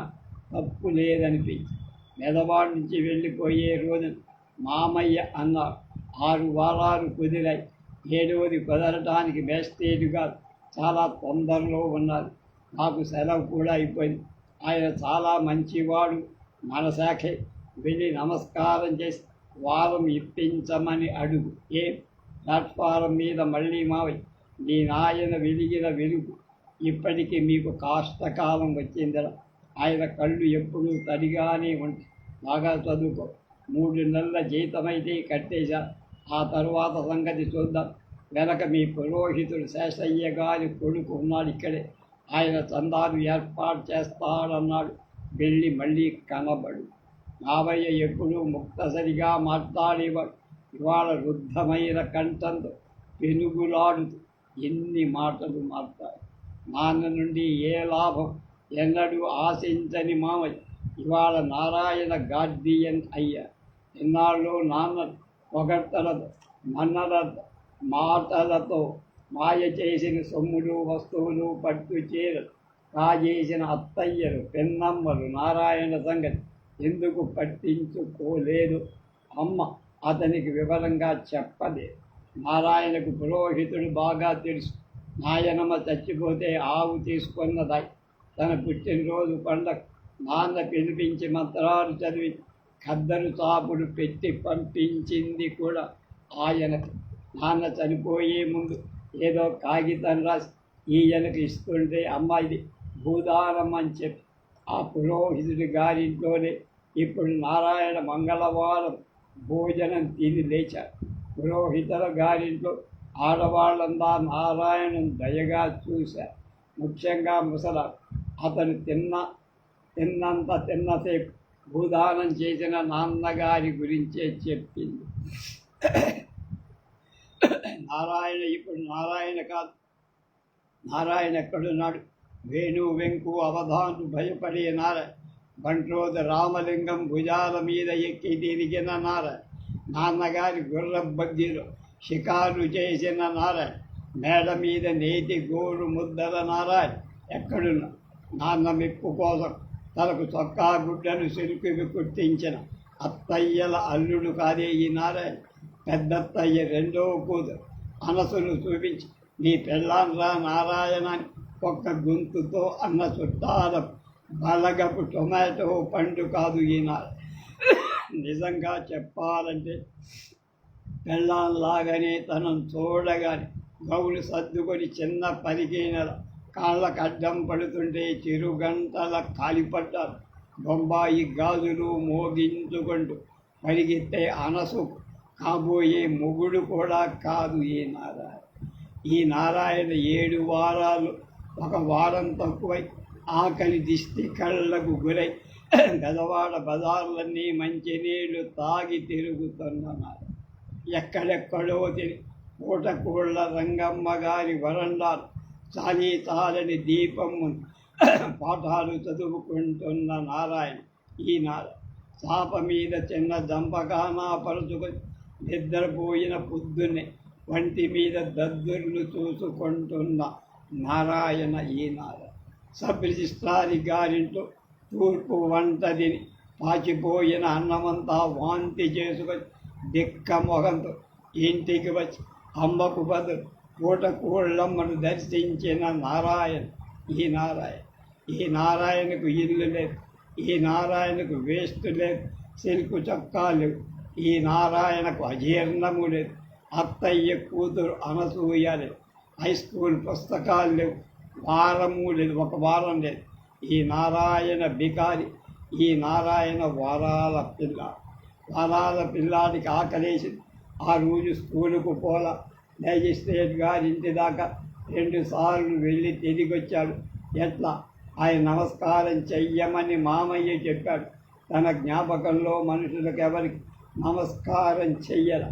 తప్పు లేదనిపించి మెదవాడి నుంచి వెళ్ళిపోయే రోజున మామయ్య అన్నారు. 6 వారాలు కుదిరాయి. 7వది కుదరటానికి మేస్టేటుగా చాలా తొందరలో ఉన్నారు. నాకు సెలవు కూడా అయిపోయింది. ఆయన చాలా మంచివాడు. మన శాఖే. వెళ్ళి నమస్కారం చేసి వారం ఇప్పించమని అడుగు. ప్లాట్ఫారం మీద మళ్ళీ మావయ్య, నీ నాయన వెలిగిన వెలుగు ఇప్పటికీ మీకు కాష్టకాలం వచ్చిందిరా. ఆయన కళ్ళు ఎప్పుడూ తడిగానే ఉంటాయి. బాగా చదువుకో. 3 నెలల జీతమైతే కట్టేశా. ఆ తరువాత సంగతి చూద్దాం. వెనక మీ పురోహితుడు శేషయ్య గారి కొడుకు ఉన్నాడు ఇక్కడే. ఆయన చందాలు ఏర్పాటు చేస్తాడన్నాడు. వెళ్ళి మళ్ళీ కనబడు. మావయ్య ఎప్పుడూ ముక్తసరిగా మాట్లాడేవాడు. ఇవాళ రుద్ధమైన కంఠంతో పెనుగులాడుతూ ఎన్ని మాటలు మాట్లాడు. నాన్న నుండి ఏ లాభం ఎన్నడూ ఆశించని మామయ్య ఇవాళ నారాయణ గార్డియన్ అయ్యా. ఇన్నాళ్ళు నాన్న పొగడ్తలతో, మన్నలతో, మాటలతో మాయ చేసిన సొమ్ములు, వస్తువులు, పట్టు చీరలు కాజేసిన అత్తయ్యలు, పెన్నమ్మలు నారాయణ సంగతి ఎందుకు పట్టించుకోలేదు? అమ్మ అతనికి వివరంగా చెప్పలేదు. నారాయణకు పురోహితుడు బాగా తెలుసు. నాయనమ్మ చచ్చిపోతే ఆవు తీసుకున్నదాయి. తన పుట్టినరోజు పండగ నాన్న పిలిపించి మంత్రాలు చదివి ఖద్దరు చాపుడు పెట్టి పంపించింది కూడా ఆయనకు. నాన్న చనిపోయే ముందు ఏదో కాగితం రాసి ఈయనకు ఇస్తుంటే అమ్మాయిది భూదానం అని చెప్పి ఆ పురోహితుడి గారింట్లోనే ఇప్పుడు నారాయణ మంగళవారం భోజనం తిని లేచారు. పురోహితుల గారింట్లో ఆడవాళ్ళందా నారాయణను దయగా చూశారు. ముఖ్యంగా ముసలా. అతను తిన్నసేపు భూదానం చేసిన నాన్నగారి గురించే చెప్పింది. నారాయణ ఇప్పుడు నారాయణ కాదు. నారాయణ ఎక్కడున్నాడు? వేణు, వెంకు, అవధాను భయపడే నారాయణ. బంట్రోజు రామలింగం భుజాల మీద ఎక్కి తిరిగిన నారాయణ. నాన్నగారి గుర్రబగ్గీలో షికారు చేసిన నారాయణ. మేడ మీద నేతి గోరు ముద్దల నారాయణ ఎక్కడున్నా. నాన్న మెప్పు కోసం తనకు చొక్కా గుడ్డను సిలుకువి కుట్టించిన అత్తయ్యల అల్లుడు కాదే ఈ నారాయణ. పెద్దత్తయ్య 2వ కూతురు అనసును చూపించి నీ పెళ్ళాన్రా నారాయణ అని ఒక్క గొంతుతో అన్న చుట్టాల బలగపు టొమాటో పండు కాదు ఈనాడు. నిజంగా చెప్పాలంటే పెళ్ళాంలాగానే తనను చూడగానే గౌలు సర్దుకొని చిన్న పరిగెనల కాళ్ళకు అడ్డం పడుతుంటే చిరుగంటల కాలిపడ్డారు. బొంబాయి గాజులు మోగించుకుంటూ పరిగెత్తే అనసు కాబోయే మొగుడు కూడా కాదు ఈ నారాయణ. ఈ నారాయణ 7 వారాలు 1 వారం తక్కువై ఆకలి దిష్టి కళ్ళకు గురై గదవాడ బజార్లన్నీ మంచినీళ్లు తాగి తిరుగుతున్నారు. ఎక్కడెక్కడో తిరిగి పూటకూళ్ళ రంగమ్మ గారి వరండాలు చాలని దీపం పాఠాలు చదువుకుంటున్న నారాయణ. ఈ నారాయణ చాప మీద చిన్న దంపకానా పరుచుకొని నిద్రపోయిన పొద్దున్నే వంటి మీద దద్దుర్లు చూసుకుంటున్న నారాయణ ఈనారాయణ. సబ్ రిజిస్ట్రారి గారింట్లో తూర్పు వంటదిని పాచిపోయిన అన్నమంతా వాంతి చేసుకొని దిక్క మొహంతో ఇంటికి వచ్చి అమ్మకు బదులు పూట కోళ్ళమ్మను దర్శించిన నారాయణ ఈ నారాయణ. ఈ నారాయణకు ఇల్లు లేదు, ఈ నారాయణకు వేస్ట్ లేదు, సిల్కు చొక్కా లేవు, ఈ నారాయణకు అజీర్ణము లేదు, అత్తయ్య కూతురు అనసూయ లేదు, హై స్కూల్ పుస్తకాలు లేవు, వారము లేదు, ఒక వారం లేదు. ఈ నారాయణ బికారి, ఈ నారాయణ వారాల పిల్లాడికి ఆకలేసింది. ఆ రోజు స్కూలుకు పోలా. మేజిస్ట్రేట్ గారింటి దాకా 2 సార్లు వెళ్ళి తిరిగి వచ్చాడు. ఎట్లా? ఆయన నమస్కారం చెయ్యమని మామయ్య చెప్పాడు. తన జ్ఞాపకంలో మనుషులకు ఎవరికి నమస్కారం చెయ్యల.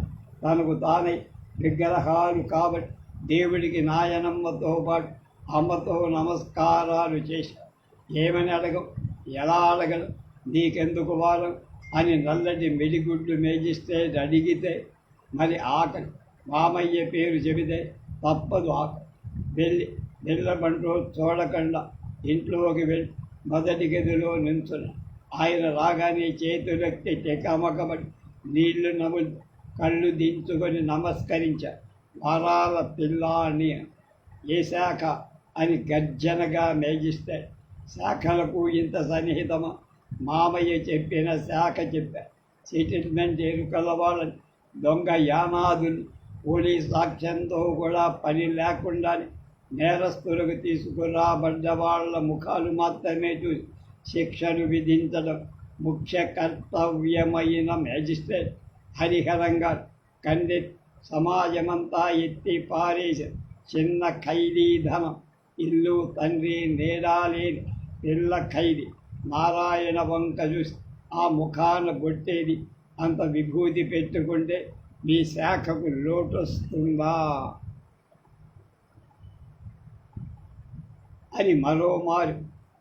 తనకు తానే విగ్రహాలు కాబట్టి దేవుడికి నాయనమ్మతో పాటు అమ్మతో నమస్కారాలు చేశాడు. ఏమని అడగం, ఎలా అడగడం, నీకెందుకు వారం అని నల్లటి మెడిగుడ్డు మేజిస్ట్రేట్ అడిగితే మరి ఆకలి. మామయ్య పేరు చెబితే తప్పదు ఆకలి. వెళ్ళబంటూ చూడకుండా ఇంట్లోకి వెళ్ళి మొదటి గదిలో నిల్చున్న ఆయన రాగానే చేతులెత్తి టెకమకబడి నీళ్లు నములు కళ్ళు దించుకొని నమస్కరించారు. వారాల పిల్లాని ఏ శాఖ అని గర్జనగా మేజిస్ట్రేట్. శాఖలకు ఇంత సన్నిహితమా? మామయ్య చెప్పిన శాఖ చెప్పారు. సెటిల్మెంట్ ఎరుకల వాళ్ళని, దొంగ యానాదులు, పోలీస్ సాక్ష్యంతో కూడా పని లేకుండానే నేరస్తులకు తీసుకురాబడ్డ వాళ్ళ ముఖాలు మాత్రమే చూసి శిక్షను విధించడం ముఖ్య కర్తవ్యమైన మేజిస్ట్రేట్ హరిహరంగా కంది సమాజమంతా ఎత్తి పారేసి చిన్న ఖైదీ ధనం, ఇల్లు తండ్రి నేడాలేని పిల్ల ఖైదీ నారాయణ వంక చూసి ఆ ముఖాన కొట్టేది అంత విభూతి పెట్టుకుంటే మీ శాఖకు లోటొస్తుందా అని మరోమారు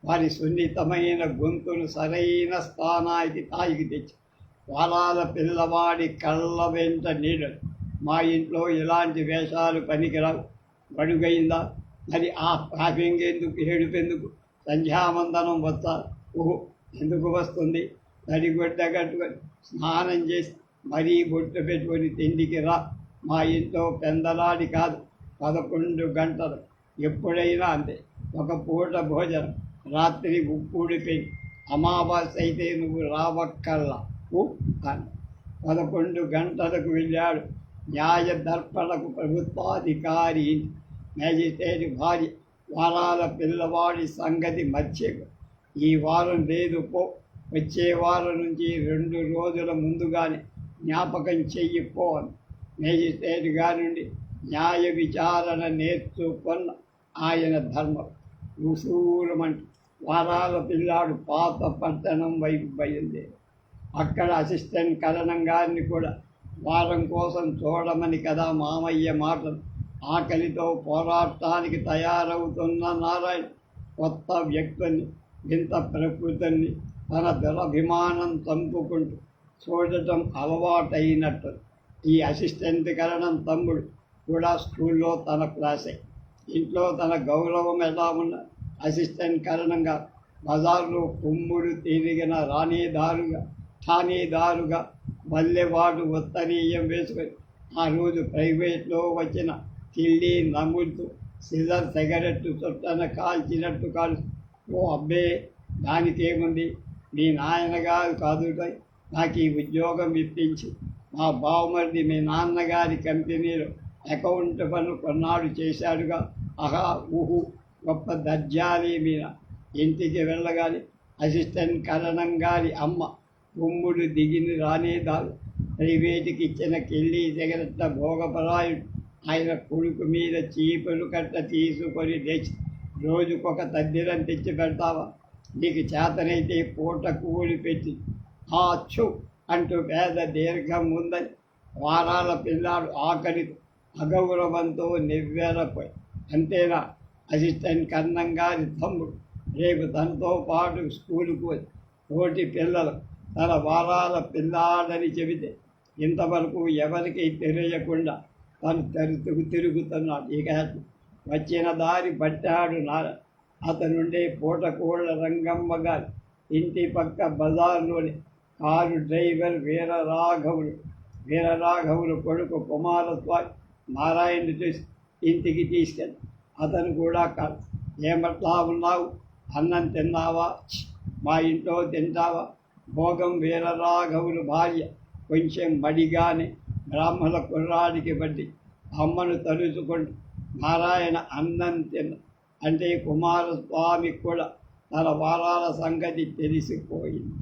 వారి సున్నితమైన గొంతును సరైన స్థానానికి తాయికి తెచ్చి వారాల పిల్లవాడి కళ్ళ వెంట నీడలు. మా ఇంట్లో ఇలాంటి వేషాలు పనికిరావు. బడుగైందా మరి ఆ ట్రాఫింగ్ ఎందుకు, ఏడుపెందుకు, సంధ్యావందనం వస్తా? ఓహో, ఎందుకు వస్తుంది? తడిగొడ్డ కట్టుకొని స్నానం చేసి మరీ బొట్టు పెట్టుకొని తిండికి రా. మా ఇంట్లో పెందలాడి కాదు, 11 గంటలు ఎప్పుడైనా అంతే. ఒక పూట భోజనం, రాత్రి ఉప్పుడిపోయి అమావాస్య అయితే నువ్వు రావక్కల్లా అని 11 గంటలకు వెళ్ళాడు. న్యాయ దర్పణకు ప్రభుత్వాధికారి మేజిస్ట్రేట్ భార్య వారాల పిల్లవాడి సంగతి మర్చిపో. ఈ వారం లేదు పో, వచ్చే వారం నుంచి 2 రోజుల ముందుగానే జ్ఞాపకం చెయ్యిపో అని మేజిస్ట్రేట్ గారి నుండి న్యాయ విచారణ నేర్చుకున్న ఆయన ధర్మం. ఉసూరమంటూ వారాల పిల్లాడు పాత పట్టణం వైపు బయలుదేరి అక్కడ అసిస్టెంట్ కరణం గారిని కూడా వారం కోసం చూడమని కదా మామయ్య మాటలు. ఆకలితో పోరాటానికి తయారవుతున్న నారాయణ కొత్త వ్యక్తుల్ని, వింత ప్రకృతిని తన దురభిమానం చంపుకుంటూ చూడటం అలవాటైనట్టు. ఈ అసిస్టెంట్ కరణం తమ్ముడు కూడా స్కూల్లో తన క్లాసే. ఇంట్లో తన గౌరవం ఎలా ఉన్న అసిస్టెంట్ కరణంగా బజార్లో కుమ్ముడు తిరిగిన ఠాణేదారుగా మల్లెవాడు ఉత్తరీయం వేసుకొని ఆ రోజు ప్రైవేట్లో వచ్చిన కిళ్ళి నములుతూ సిజర్ సిగరెట్టు చుట్టన కాల్చినట్టు కాల్చి, ఓ అబ్బే దానికేముంది, మీ నాయనగారు కాదుటాయి నాకు ఈ ఉద్యోగం ఇప్పించి, మా బావమరిది మీ నాన్నగారి కంపెనీలో అకౌంట్ పన్ను కొన్నాడు చేశాడుగా, ఆహా ఊహు గొప్ప దర్జాలి మీద. ఇంటికి వెళ్ళగానే అసిస్టెంట్ కరణం గారి అమ్మ కుమ్ముడు దిగిని రానేదారు. ప్రైవేటుకి ఇచ్చిన కిళ్ళి సిగరెట్ల భోగపరాయుడు ఆయన కొడుకు మీద చీపులు కట్ట తీసుకొని లేచి, రోజుకొక తద్దిరం తెచ్చి పెడతావా, నీకు చేతనైతే పూట కూలి పెట్టి ఛు అంటూ పేద దీర్ఘం ఉందని వారాల పిల్లాడు ఆకలి అగౌరవంతో నివ్వెరపోయి. అంతేనా, అసిస్టెంట్ కన్నం గారి తమ్ముడు రేపు తనతో పాటు స్కూలుకు వచ్చి తోటి పిల్లలు తన వారాల పిల్లాడని చెబితే ఇంతవరకు ఎవరికి తెలియకుండా తను తిరుగుతున్నాడు. ఇక వచ్చిన దారి పట్టాడు అతనుండే పూటకోళ్ళ రంగమ్మ గారి ఇంటి పక్క బజార్లోని కారు డ్రైవర్ వీరరాఘవులు కొడుకు కుమారస్వామి నారాయణుడు చూసి ఇంటికి తీసుకెళ్ళి అతను కూడా ఏమట్లా ఉన్నావు, అన్నం తిన్నావా, మా ఇంట్లో తింటావా? భోగం వీరరాఘవులు భార్య కొంచెం మడిగానే బ్రాహ్మణ కుర్రాడికి బట్టి అమ్మను తలుచుకుంటూ నారాయణ అన్నం తిన్న అంటే కుమారస్వామికి కూడా తన వారాల సంగతి తెలిసిపోయింది.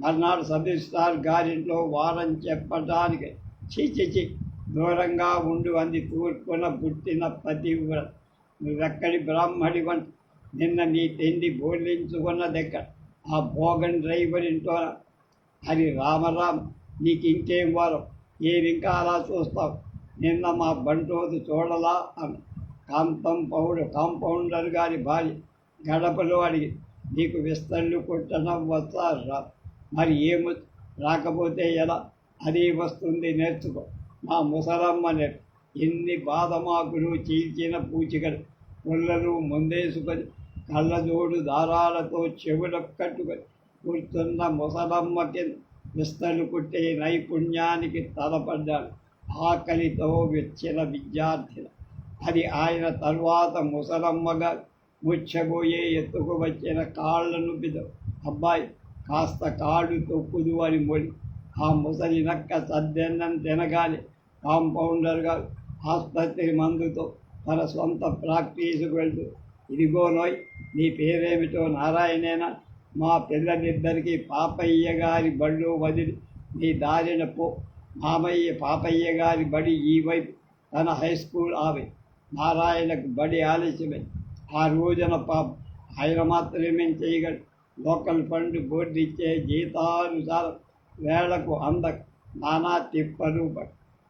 మర్నాడు సబ్ రిజిస్ట్రార్ గారింట్లో వారం చెప్పడానికి చిచి దూరంగా ఉండు అంది తూర్పున పుట్టిన పతివ్రత. నువ్వెక్కడి బ్రాహ్మడి వంట, నిన్న నీ తిండి బోర్లించుకున్నదెక్కడ? ఆ భోగన్ డ్రైవర్ ఇంటోన. అది రామరామ, నీకు ఇంకేం వారం, ఏమింకా అలా చూస్తావు? నిన్న మా బంటోదు చూడలా అని కాంపౌండర్ గారి భార్య గడపలో అడిగి, నీకు విస్తళ్ళు కొట్టడం వస్తా రా? మరి ఏమో, రాకపోతే ఎలా? అది వస్తుంది, నేర్చుకో. మా ముసలమ్మ నేర్చు. ఎన్ని బాదమాకులు చీల్చిన పూచికలు పుల్లలు ముందేసుకొని కళ్ళజోడు దారాలతో చెవులకు కట్టుకొని కూర్చున్న ముసలమ్మకి విస్తలు కుట్టే నైపుణ్యానికి తలపడ్డాడు ఆకలితో వచ్చిన విద్యార్థిని. అది ఆయన తరువాత ముసలమ్మగా ముచ్చబోయే ఎత్తుకు వచ్చిన కాళ్లను అబ్బాయి కాస్త కాడు తొక్కుదు అని మొడి. ఆ ముసలి నక్క సద్దెన్నం తినగానే కాంపౌండర్గా ఆసుపత్రి మందుతో తన సొంత ప్రాక్టీసుకు వెళ్తూ, ఇదిగోనోయ్, నీ పేరేమిటో నారాయణేనా? మా పిల్లలిద్దరికీ పాపయ్య గారి బళ్ళు వదిలి నీ దారిన పో. పాపయ్య గారి బడి ఈ వైపు, తన హై స్కూల్ ఆవి. నారాయణకు బడి ఆలస్యమే. ఆ రోజున ఆయన మాత్రమేం చేయగలడు. లోకల్ ఫండ్ బోర్డు ఇచ్చే జీతానుసారం వేళకు నానా తిప్పలు.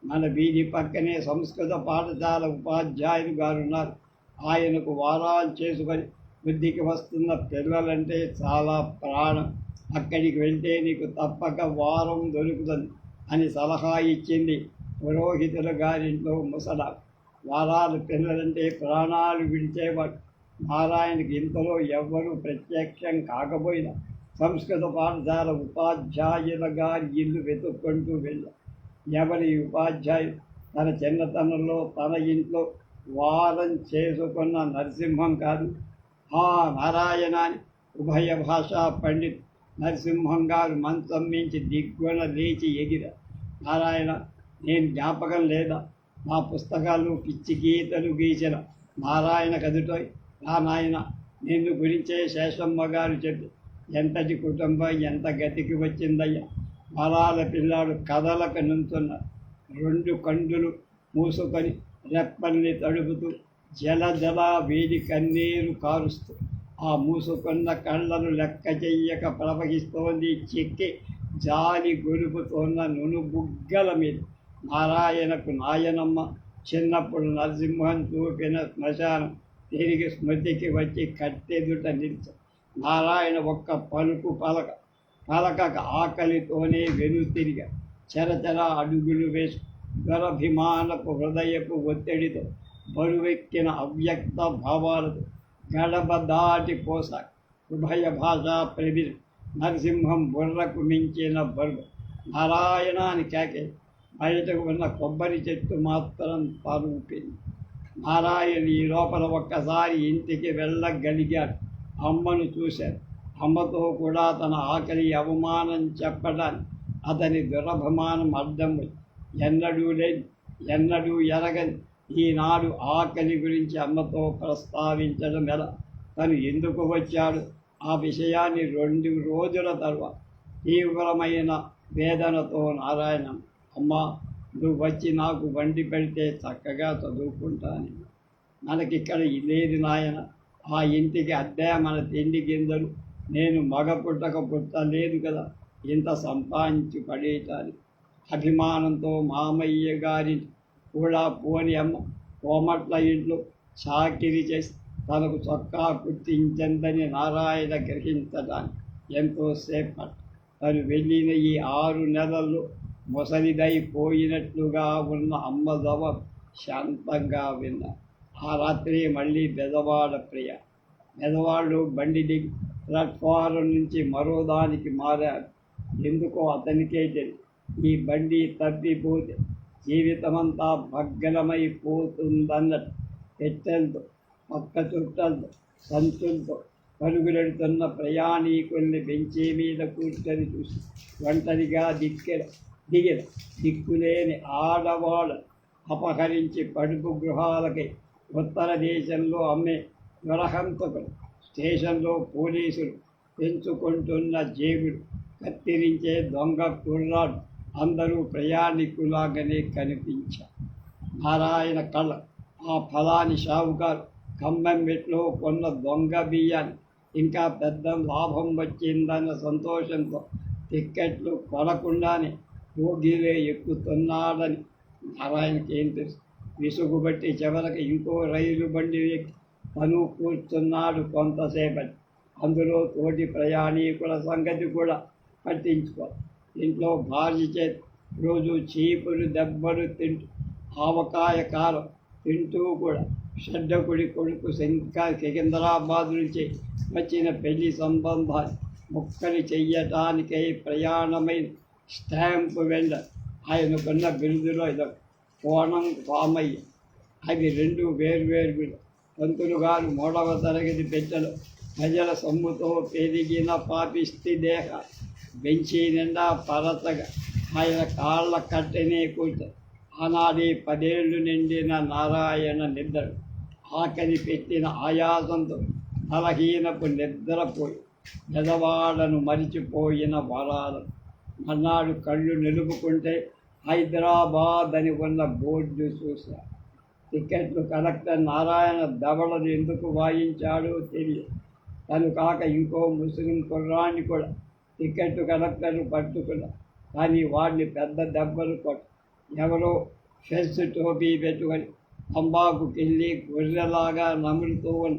మన వీధి పక్కనే సంస్కృత పాఠశాల ఉపాధ్యాయులు గారు ఉన్నారు. ఆయనకు వారాలు చేసుకొని బుద్ధికి వస్తున్న పిల్లలంటే చాలా ప్రాణం. అక్కడికి వెళ్తే నీకు తప్పక వారం దొరుకుతుంది అని సలహా ఇచ్చింది పురోహితుల గారింట్లో ముసల. వారాలు పిల్లలంటే ప్రాణాలు విడిచేవాడు. నారాయణకి ఇంతలో ఎవ్వరూ ప్రత్యక్షం కాకపోయినా సంస్కృత పాఠశాల ఉపాధ్యాయుల గారి ఇల్లు వెతుక్కుంటూ వెళ్ళాం. ఎవరి ఉపాధ్యాయులు తన చిన్నతనంలో తన ఇంట్లో వారం చేసుకున్న నరసింహం కాదు, ఆ నారాయణ అని ఉభయ భాషా పండిత్ నరసింహం గారు మంచం మించి దిగ్గున లేచి ఎగిర. నారాయణ, నేను జ్ఞాపకం లేదా? మా పుస్తకాలు పిచ్చి గీతలు గీసిన నారాయణ కదుటో ఆ నాయన, నిన్ను గురించే శేషమ్మ గారు చెప్పి ఎంతటి కుటుంబం ఎంత గతికి వచ్చిందయ్యా. వరాల పిల్లాడు కథలక నుంచున్న 2 కండులు మూసుకొని రెప్పల్ని తడుపుతూ జల వీడి కన్నీరు కారుస్తూ ఆ మూసుకున్న కళ్ళను లెక్క చెయ్యక ప్రవహిస్తోంది చెక్కి జాలి గొలుపుతోన్న నునుబుగ్గల మీద. నారాయణకు నాయనమ్మ చిన్నప్పుడు నరసింహం చూపిన శ్మశానం తిరిగి స్మృతికి వచ్చి కట్టెదుట నిలిచి నారాయణ ఒక్క పలుకు పలకక ఆకలితోనే వెనుతిరిగా చరచర అడుగులు వేసి దురభిమానపు హృదయపు ఒత్తిడితో బరువెక్కిన అవ్యక్త భావాలతో గడప దాటి పోసాక ఉభయ భాషా ప్రవి నరసింహం బుర్రకు మించిన బరువు. నారాయణ అని కేకే బయటకు ఉన్న కొబ్బరి చెట్టు మాత్రం తలూపింది. నారాయణ ఈ లోపల ఒక్కసారి ఇంటికి వెళ్ళగలిగాడు. అమ్మను చూశాడు. అమ్మతో కూడా తన ఆకలి అవమానం చెప్పడానికి అతని దురభిమానం అర్థం ఎన్నడూ ఎరగని ఈనాడు ఆకలి గురించి అమ్మతో ప్రస్తావించడం ఎలా, తను ఎందుకు వచ్చాడు ఆ విషయాన్ని 2 రోజుల తర్వాత తీవ్రమైన వేదనతో నారాయణ, అమ్మా, నువ్వు వచ్చి నాకు వండి పెడితే చక్కగా చదువుకుంటాను. మనకిక్కడ లేదు నాయన, ఆ ఇంటికి అద్దె, మన తిండి గింజలు. నేను మగ పుట్టలేదు కదా ఇంత సంపాదించి పడేయటానికి. అభిమానంతో మామయ్య గారి కూడా పోని అమ్మ కోమట్ల ఇంట్లో చాకిరి చేసి తనకు చొక్కా కుట్టించిందని నారాయణ గ్రహించడానికి ఎంతోసేపు తను వెళ్ళిన ఈ 6 నెలల్లో ముసలిదైపోయినట్లుగా ఉన్న అమ్మ జవాబు శాంతంగా విన్న. ఆ రాత్రి మళ్ళీ బెదవాడ ప్రియ. బెదవాళ్ళు బండి దిగి ప్లాట్ఫారం నుంచి మరో దానికి మారారు. ఎందుకో అతనికే తెలియదు. ఈ బండి తప్పిపోతే జీవితమంతా భగ్నమైపోతుందన్నట్టు పెట్టెలతో, పక్క చుట్టలతో, సంచులతో పరుగులెడుతున్న ప్రయాణికుల్ని బెంచీ మీద కూర్చొని చూసి ఒంటరిగా దిగిన దిక్కులేని ఆడవాళ్ళ అపహరించి పడుపు గృహాలకై ఉత్తర దేశంలో అమ్మే నరహంతకులు, స్టేషన్లో పోలీసులు పెంచుకుంటున్న జేబులు కత్తిరించే దొంగ కుర్రాడు అందరూ ప్రయాణికులాగానే కనిపించారు. నారాయణ కళ్ళ ఆ ఫలాని షావుకారు ఖమ్మంమెట్లో కొన్న దొంగ బియ్యాన్ని ఇంకా పెద్ద లాభం వచ్చిందన్న సంతోషంతో టిక్కెట్లు కొనకుండానే భోగిలే ఎక్కుతున్నాడని నారాయణకి ఏం తెలుసు. విసుగుబట్టి చివరికి ఇంకో రైలు బండి ఎక్కి తను కూర్చున్నాడు కొంతసేపటి. అందులో తోటి ప్రయాణికుల సంగతి కూడా పట్టించుకోవాలి. ఇంట్లో భార్య చేతి రోజు చీపురు దెబ్బలు తింటూ ఆవకాయ కారం తింటూ కూడా షడ్డకుడి కొడుకు సికింద్రాబాద్ నుంచి వచ్చిన పెళ్లి సంబంధాన్ని ముక్కలు చెయ్యటానికై ప్రయాణమైన స్టాంపు వెండ ఆయనకున్న బిరుదులో ఇదొక కోణం పామయ్య. అవి 2 వేర్వేరు బిరుదు. పంతులు గారు 3వ తరగతి పెట్టెలో ప్రజల సొమ్ముతో పెరిగిన పాపిష్టి దేహ బెంచీ నిండా పరచగా ఆయన కాళ్ళ కట్టెనే కూర్చొని ఆనాడే 10 ఏళ్ళు నిండిన నారాయణ నిద్ర ఆకలి పెట్టిన ఆయాసంతో బలహీనపు నిద్రపోయి పెదవాడను మరిచిపోయిన వరాలు. మర్నాడు కళ్ళు నిలుపుకుంటే హైదరాబాద్ అని ఉన్న బోర్డు చూశారు. టికెట్లు కలెక్టర్ నారాయణ దవడలు ఎందుకు వాయించాడో తెలియదు. తను కాక ఇంకో ముస్లిం కుర్రాన్ని కూడా టికెట్ కలెక్టర్ను పట్టుకున్నా. కానీ వాడిని పెద్ద దెబ్బలు కొట్ట. ఎవరో ఫెస్ టోపీ పెట్టుకొని తంబాకుకెళ్ళి గొర్రెలాగా నములుతూ ఉన్న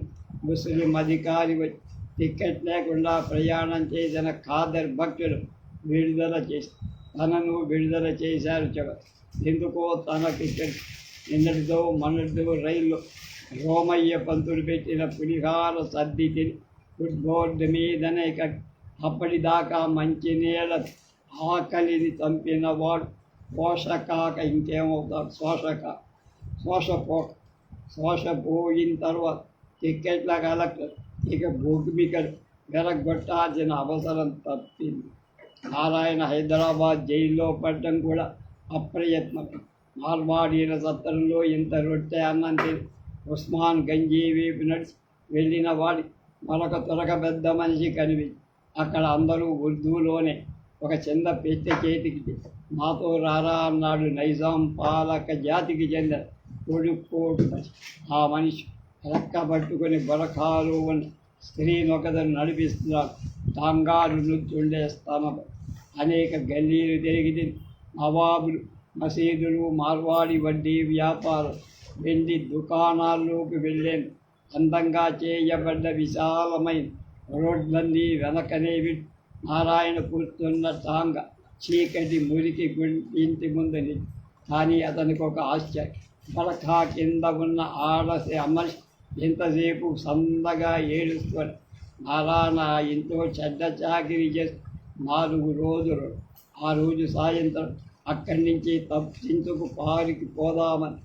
ముస్లిం అధికారి వచ్చి టికెట్ లేకుండా ప్రయాణం చేసిన ఖాదర్ భక్తులు విడుదల చేసి తనను విడుదల చేశారు. చివరి ఎందుకో తన టికెట్ నిన్నటితో మొన్నటితో రైల్లో రోమయ్య పంతులు పెట్టిన పులిహార సర్ది తిని ఫుట్బోర్డు మీదనే అప్పటిదాకా మంచినీళ్ళ ఆకలిని చంపిన వాడు పోషకాక ఇంకేమవుతాడు? శోషపోయిన తర్వాత టిక్కెట్ల కలెక్టర్ ఇక భూమికలు వెరగొట్టాల్సిన అవసరం తప్పింది. నారాయణ హైదరాబాద్ జైల్లో పడటం కూడా అప్రయత్నం. మార్వాడీల సత్తరంలో ఇంత రొట్టె అన్నం తిని ఉస్మాన్ గంజీ వైపు నడిచి వెళ్ళిన వాడి మరొక త్వరక పెద్ద మనిషి కనిపించి అక్కడ అందరూ ఉర్దూలోనే ఒక చిన్న పెట్టె చేతికి మాతో రారా అన్నాడు. నైజాం పాలక జాతికి చెందిన కొడుకోడు మనిషి. ఆ మనిషి రెక్క పట్టుకొని బొరకాలు ఉన్న స్త్రీనొకదను నడిపిస్తున్నాడు. టాంగారు నుంచుండే స్థానంలో అనేక గల్లీలు తిరిగి నవాబులు, మసీదులు, మార్వాడి వడ్డీ వ్యాపారం, వెండి దుకాణాల్లోకి వెళ్ళేను. అందంగా చేయబడ్డ విశాలమైన రోడ్లన్నీ వెనకనే నారాయణ కూర్చున్న టాంగ చీకటి మురికి ఇంటి ముందని. కానీ అతనికి ఒక ఆశ్చర్యం. బలఖా కింద ఉన్న ఆడసి అమర్చి ఎంతసేపు సందగా ఏడుచుకొని నారాయణ ఇంట్లో చెడ్డ చాకిరీ చేసి 4 రోజులు. ఆ రోజు సాయంత్రం అక్కడి నుంచి తప్పించుకు పారికి పోదామని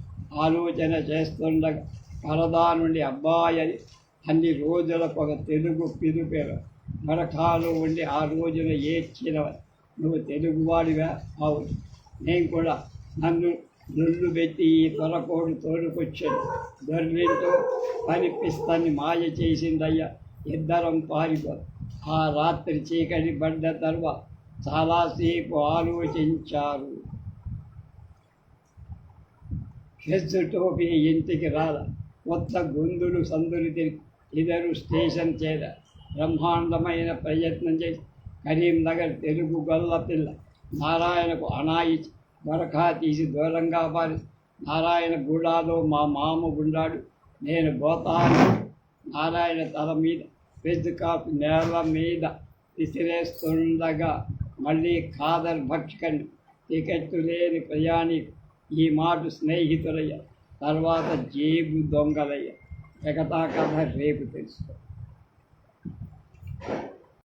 ఆలోచన చేస్తుండగా పరదా నుండి అబ్బాయి అని అన్ని రోజులకు ఒక తెలుగు పిలుపేరు మరఖాలో ఉండి ఆ రోజున ఏడ్చినవని. నువ్వు తెలుగువాడివా? అవును. నేను కూడా. నన్ను నొల్లు పెట్టి ఈ త్వరకోడు తోడుకొచ్చాడు. దొర్లింటో కనిపిస్తాన్ని మాయ చేసిందయ్యా. ఇద్దరం పారిపో. ఆ రాత్రి చీకటి పడ్డ తర్వాత చాలాసేపు ఆలోచించారు. ఫెస్ టోపీ ఇంటికి రాల. కొత్త గొంతులు సందులు తిరిగి ఇద్దరు స్టేషన్ చేర. బ్రహ్మాండమైన ప్రయత్నం చేసి కరీంనగర్ తెలుగు గొల్ల పిల్ల నారాయణకు అనాయిచి బరఖా తీసి దూరంగా పారి నారాయణ గూడాలో మా మామ గుండాడు, నేను పోతాను. నారాయణ తల మీద ఫెస్ కాపీ నేల మీద విసిరేస్తుండగా మళ్ళీ ఖాదర్ భక్షకన్ టికెట్టు లేని ప్రయాణి ఈ మాట స్నేహితులయ్య, తర్వాత జేబు దొంగలయ్య. మిగతా కథ రేపు తెలుసుకో.